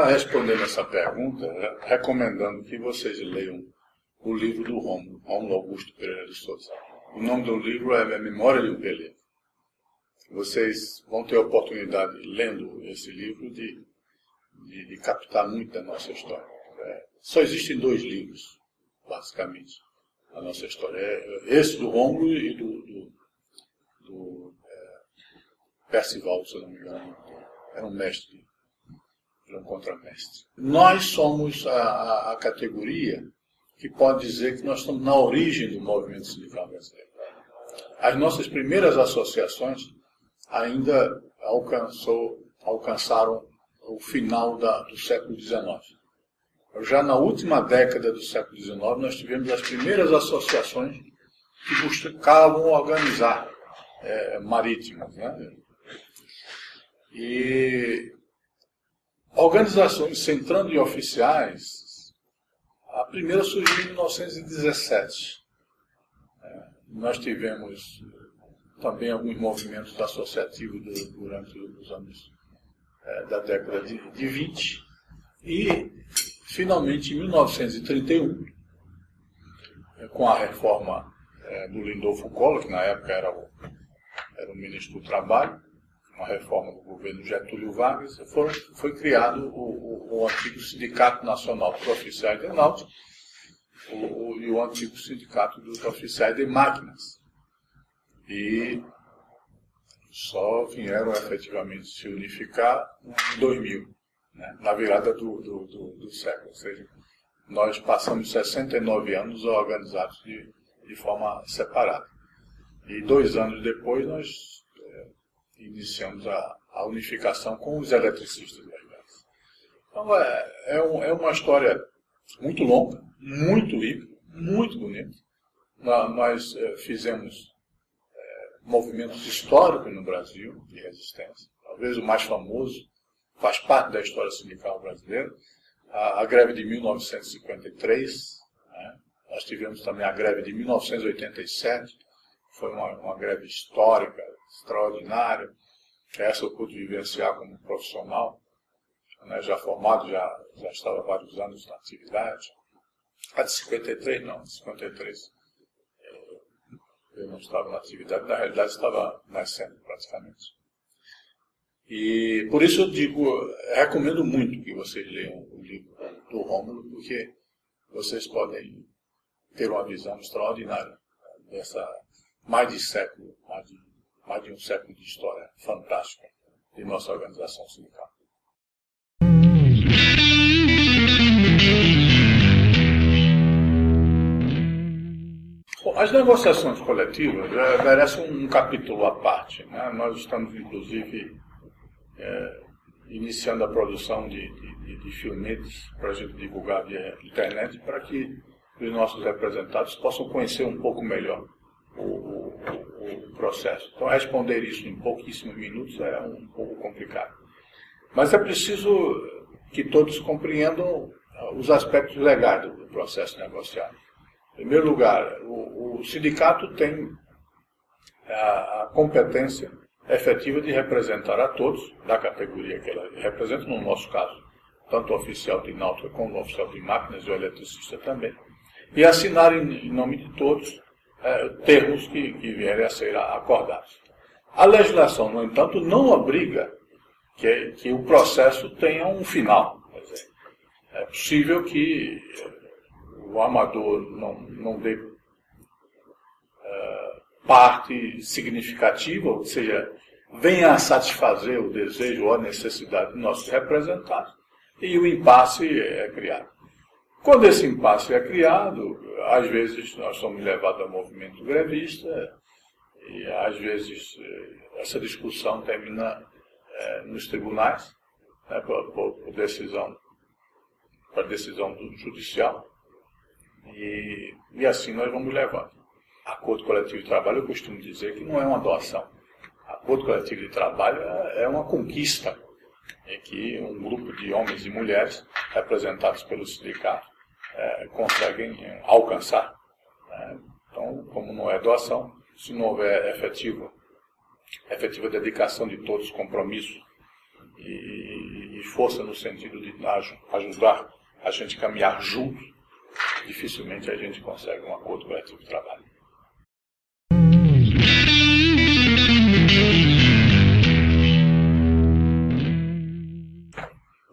começar respondendo essa pergunta, recomendando que vocês leiam o livro do Rômulo Augusto Pereira de Souza. O nome do livro é Memória de um Peleiro. Vocês vão ter a oportunidade, lendo esse livro, de captar muito da nossa história. Só existem 2 livros, basicamente, da nossa história. Esse do Rômulo e do Percival, se eu não me engano. Era um mestre, era um contramestre. Nós somos a categoria que pode dizer que nós estamos na origem do movimento sindical brasileiro. As nossas primeiras associações ainda alcançaram o final do século XIX. Já na última década do século XIX, nós tivemos as primeiras associações que buscavam organizar marítimas, né? E organizações centrando em oficiais, a primeira surgiu em 1917. Nós tivemos também alguns movimentos associativos durante os anos da década de 20. E, finalmente, em 1931, com a reforma do Lindolfo Collor, que na época era o ministro do Trabalho, uma reforma do governo Getúlio Vargas, foi criado o antigo Sindicato Nacional dos Oficiais de Náutica e o antigo Sindicato dos Oficiais de Máquinas. E só vieram efetivamente se unificar em 2000, né, na virada do século. Ou seja, nós passamos 69 anos organizados de forma separada. E 2 anos depois nós iniciamos a unificação com os eletricistas legais. Então é uma história muito longa, muito rica, muito bonita. Nós fizemos movimentos históricos no Brasil de resistência. Talvez o mais famoso, faz parte da história sindical brasileira, a greve de 1953. Né? Nós tivemos também a greve de 1987, foi uma greve histórica, extraordinária. Essa eu pude vivenciar como profissional, né, já formado, já estava há vários anos na atividade. A de 53 não, de 53 eu não estava na atividade, na realidade estava nascendo praticamente. E por isso eu recomendo muito que vocês leiam o livro do Rômulo, porque vocês podem ter uma visão extraordinária dessa mais de um século de história fantástica de nossa organização sindical. Bom, as negociações coletivas merecem um capítulo à parte, né? Nós estamos, inclusive, iniciando a produção de filmetes para a gente divulgar via internet, para que os nossos representados possam conhecer um pouco melhor o processo. Então, responder isso em pouquíssimos minutos é um pouco complicado. Mas é preciso que todos compreendam os aspectos legais do processo negociado. Em primeiro lugar, o sindicato tem a competência efetiva de representar a todos, da categoria que ela representa, no nosso caso, tanto o oficial de náutica como o oficial de máquinas e o eletricista também, e assinar em nome de todos termos que vierem a ser acordados. A legislação, no entanto, não obriga que o processo tenha um final. Quer dizer, é possível que o amador não dê parte significativa, ou seja, venha a satisfazer o desejo ou a necessidade dos nossos representados, e o impasse é criado. Quando esse impasse é criado, às vezes nós somos levados ao movimento grevista, e às vezes essa discussão termina nos tribunais, né, por decisão judicial, e assim nós vamos levando. Acordo coletivo de trabalho, eu costumo dizer que não é uma doação. Acordo coletivo de trabalho é uma conquista em que um grupo de homens e mulheres, representados pelo sindicato, conseguem alcançar. Então, como não é doação, se não houver efetiva dedicação de todos, compromisso e e força no sentido de ajudar a gente a caminhar junto, dificilmente a gente consegue um acordo coletivo de trabalho.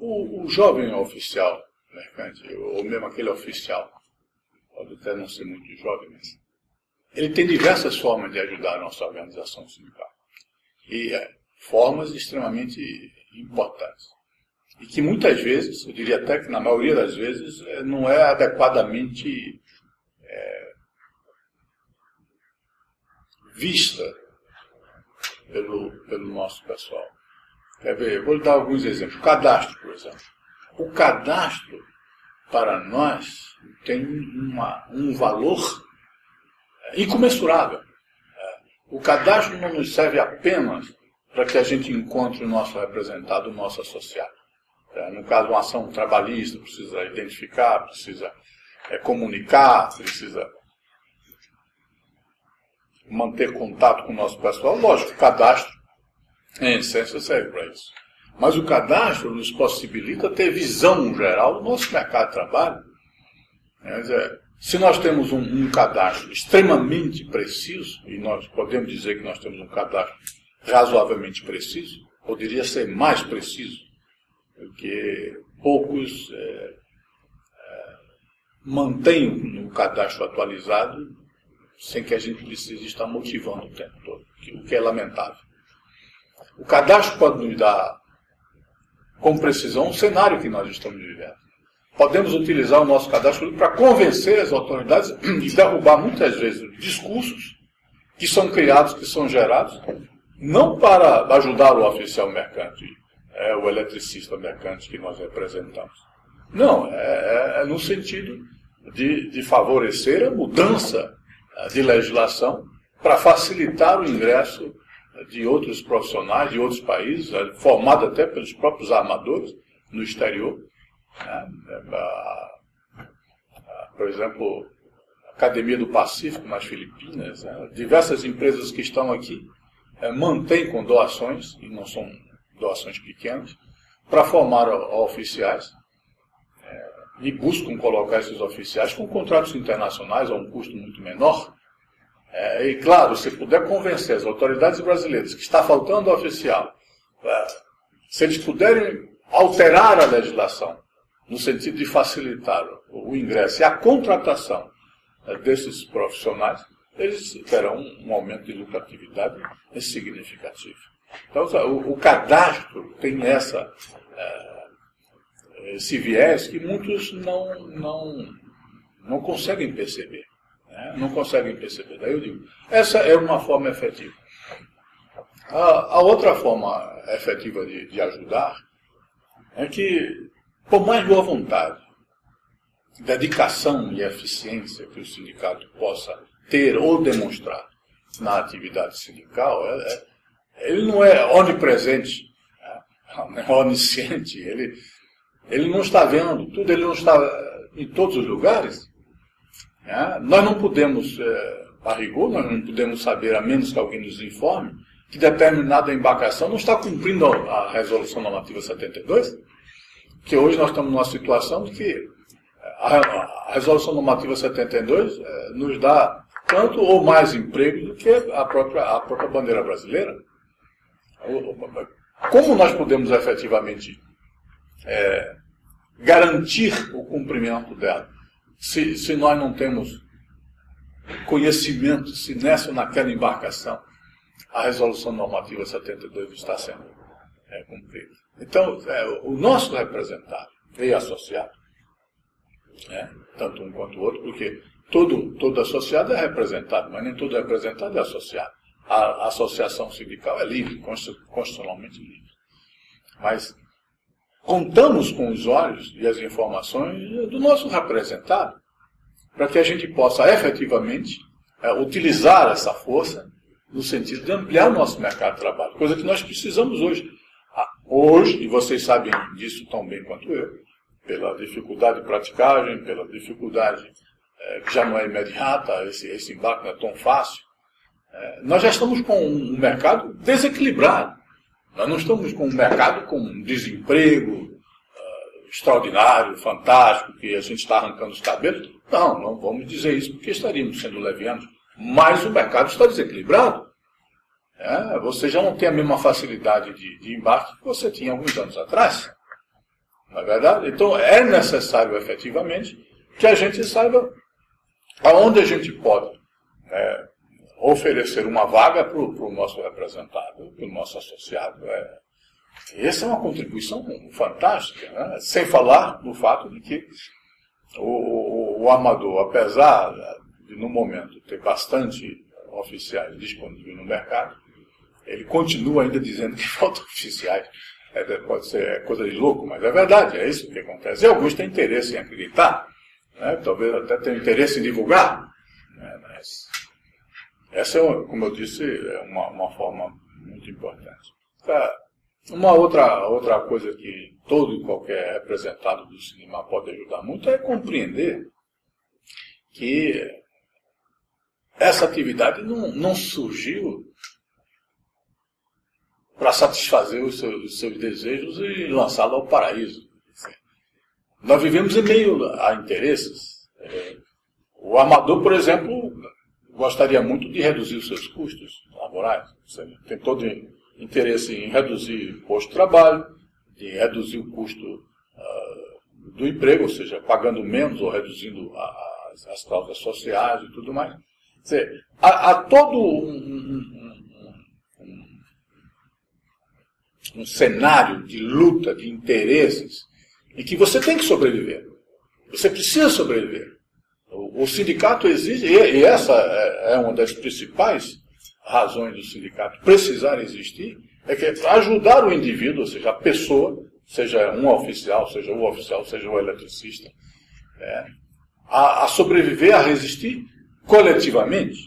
O jovem oficial mercante, ou mesmo aquele oficial, pode até não ser muito jovem, mas ele tem diversas formas de ajudar a nossa organização sindical. E formas extremamente importantes. E que muitas vezes, eu diria até que na maioria das vezes, não é adequadamente vista pelo nosso pessoal. Quer ver? Vou lhe dar alguns exemplos. O cadastro, por exemplo. O cadastro, para nós, tem um valor incomensurável. O cadastro não nos serve apenas para que a gente encontre o nosso representado, o nosso associado. No caso, uma ação trabalhista, precisa identificar, precisa comunicar, precisa manter contato com o nosso pessoal. Lógico, o cadastro, em essência, serve para isso. Mas o cadastro nos possibilita ter visão geral do nosso mercado de trabalho. Quer dizer, se nós temos um cadastro extremamente preciso, e nós podemos dizer que nós temos um cadastro razoavelmente preciso, poderia ser mais preciso, porque poucos mantêm o cadastro atualizado sem que a gente precise estar motivando o tempo todo, o que é lamentável. O cadastro pode nos dar com precisão o cenário que nós estamos vivendo. Podemos utilizar o nosso cadastro para convencer as autoridades e derrubar muitas vezes discursos que são criados, que são gerados, não para ajudar o oficial mercante, o eletricista mercante que nós representamos. Não, é no sentido de favorecer a mudança de legislação para facilitar o ingresso de outros profissionais de outros países, formado até pelos próprios armadores no exterior. Por exemplo, a Academia do Pacífico nas Filipinas, diversas empresas que estão aqui mantêm com doações, e não são doações pequenas, para formar oficiais e buscam colocar esses oficiais com contratos internacionais a um custo muito menor. E claro, se puder convencer as autoridades brasileiras que está faltando oficial, se eles puderem alterar a legislação no sentido de facilitar o ingresso e a contratação desses profissionais, eles terão um aumento de lucratividade significativo. Então, o cadastro tem esse viés que muitos não conseguem perceber. Não conseguem perceber. Daí eu digo, essa é uma forma efetiva. A outra forma efetiva de ajudar é que, por mais boa vontade, dedicação e eficiência que o sindicato possa ter ou demonstrar na atividade sindical, ele não é onipresente, não é onisciente, ele não está vendo tudo, ele não está em todos os lugares. Nós não podemos, a rigor, nós não podemos saber, a menos que alguém nos informe, que determinada embarcação não está cumprindo a Resolução Normativa 72, que hoje nós estamos numa situação de que a Resolução Normativa 72 nos dá tanto ou mais emprego do que a própria bandeira brasileira. Como nós podemos efetivamente garantir o cumprimento dela? Se nós não temos conhecimento se nessa ou naquela embarcação a Resolução Normativa 72 está sendo cumprida. Então, o nosso representado e associado, tanto um quanto o outro, porque todo associado é representado, mas nem todo representado é associado. A associação sindical é livre, constitucionalmente livre. Mas contamos com os olhos e as informações do nosso representado, para que a gente possa efetivamente utilizar essa força no sentido de ampliar o nosso mercado de trabalho, coisa que nós precisamos hoje. Hoje, e vocês sabem disso tão bem quanto eu, pela dificuldade de praticagem, pela dificuldade que já não é imediata, esse embarque não é tão fácil, nós já estamos com um mercado desequilibrado. Nós não estamos com um mercado com um desemprego extraordinário, fantástico, que a gente está arrancando os cabelos. Não, não vamos dizer isso porque estaríamos sendo levianos. Mas o mercado está desequilibrado. Você já não tem a mesma facilidade de embarque que você tinha alguns anos atrás. Não é verdade? Então é necessário efetivamente que a gente saiba aonde a gente pode oferecer uma vaga para o nosso representado, para o nosso associado. Essa é uma contribuição fantástica, né? Sem falar no fato de que o amador, apesar de no momento ter bastante oficiais disponíveis no mercado, ele continua ainda dizendo que faltam oficiais. Pode ser coisa de louco, mas é verdade, é isso que acontece. E alguns têm interesse em acreditar, né? Talvez até tenham interesse em divulgar, né? Mas essa, como eu disse, é uma forma muito importante. Uma outra coisa que todo e qualquer representado do cinema pode ajudar muito é compreender que essa atividade não surgiu para satisfazer os seus desejos e lançá-lo ao paraíso. Nós vivemos em meio a interesses. O amador, por exemplo, gostaria muito de reduzir os seus custos laborais. Tem todo interesse em reduzir o custo de trabalho, de reduzir o custo do emprego, ou seja, pagando menos ou reduzindo as cláusulas sociais e tudo mais. Quer dizer, há todo um cenário de luta, de interesses, em que você tem que sobreviver. Você precisa sobreviver. O sindicato exige, e essa é uma das principais razões do sindicato precisar existir, é que é para ajudar o indivíduo, ou seja, a pessoa, seja um oficial, seja o eletricista, a sobreviver, a resistir coletivamente.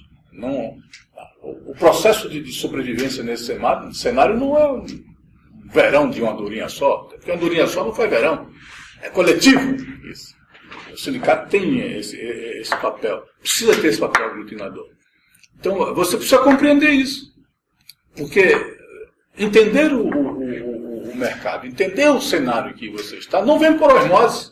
O processo de sobrevivência nesse cenário não é um verão de uma andorinha só, porque uma andorinha só não faz verão, é coletivo isso. O sindicato tem esse papel, precisa ter esse papel aglutinador. Então, você precisa compreender isso. Porque entender o mercado, entender o cenário em que você está, não vem por osmose.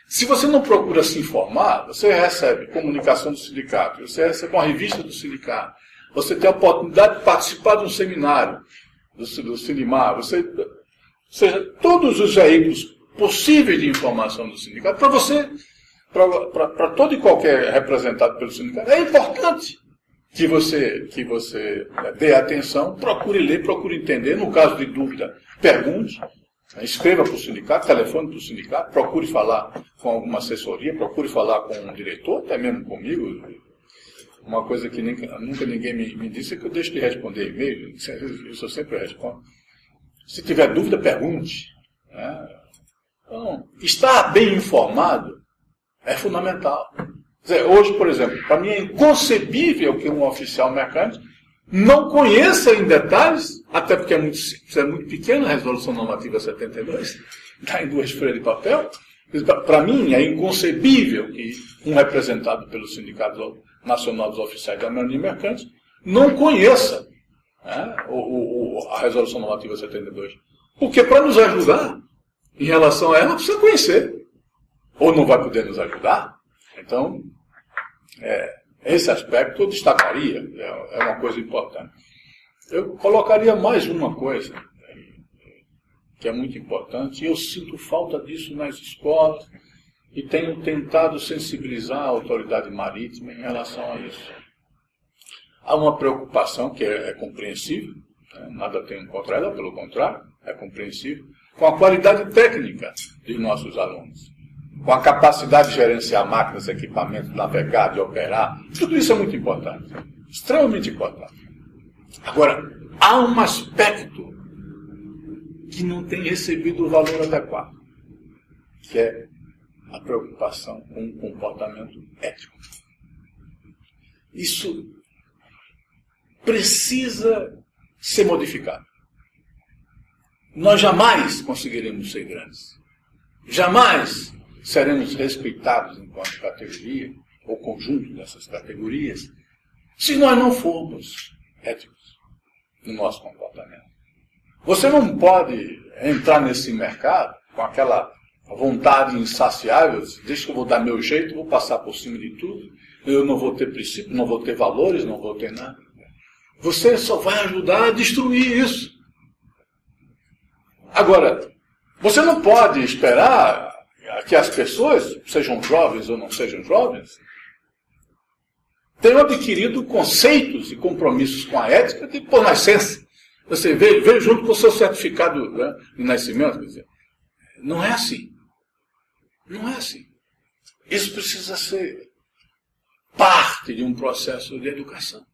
Se você não procura se informar, você recebe comunicação do sindicato, você recebe uma revista do sindicato, você tem a oportunidade de participar de um seminário do Sinimar, ou seja, todos os veículos possíveis de informação do sindicato, para todo e qualquer representado pelo sindicato, é importante que você dê atenção, procure ler, procure entender. No caso de dúvida, pergunte, escreva para o sindicato, telefone para o sindicato, procure falar com alguma assessoria, procure falar com um diretor, até mesmo comigo. Uma coisa que nunca ninguém me disse é que eu deixo de responder e-mail, isso eu sempre respondo. Se tiver dúvida, pergunte. Então, estar bem informado é fundamental. Hoje, por exemplo, para mim é inconcebível que um oficial mercante não conheça em detalhes, até porque é muito pequena a Resolução Normativa 72, está em 2 folhas de papel. Para mim é inconcebível que um representado pelo Sindicato Nacional dos Oficiais da Marinha Mercante não conheça a Resolução Normativa 72. Porque para nos ajudar em relação a ela, precisa conhecer. Ou não vai poder nos ajudar. Então, esse aspecto eu destacaria, é uma coisa importante. Eu colocaria mais uma coisa, que é muito importante, e eu sinto falta disso nas escolas, e tenho tentado sensibilizar a autoridade marítima em relação a isso. Há uma preocupação que é compreensível, nada tem contra ela, pelo contrário, é compreensível, com a qualidade técnica dos nossos alunos, com a capacidade de gerenciar máquinas, equipamentos, navegar, de operar. Tudo isso é muito importante, extremamente importante. Agora, há um aspecto que não tem recebido o valor adequado, que é a preocupação com o comportamento ético. Isso precisa ser modificado. Nós jamais conseguiremos ser grandes. Jamais seremos respeitados enquanto categoria, ou conjunto dessas categorias, se nós não formos éticos no nosso comportamento. Você não pode entrar nesse mercado com aquela vontade insaciável, deixa que eu vou dar meu jeito, vou passar por cima de tudo, eu não vou ter princípio, não vou ter valores, não vou ter nada. Você só vai ajudar a destruir isso. Agora, você não pode esperar que as pessoas, sejam jovens ou não sejam jovens, tenham adquirido conceitos e compromissos com a ética por nascença. Você veio junto com o seu certificado, né, de nascimento. Quer dizer, não é assim. Não é assim. Isso precisa ser parte de um processo de educação.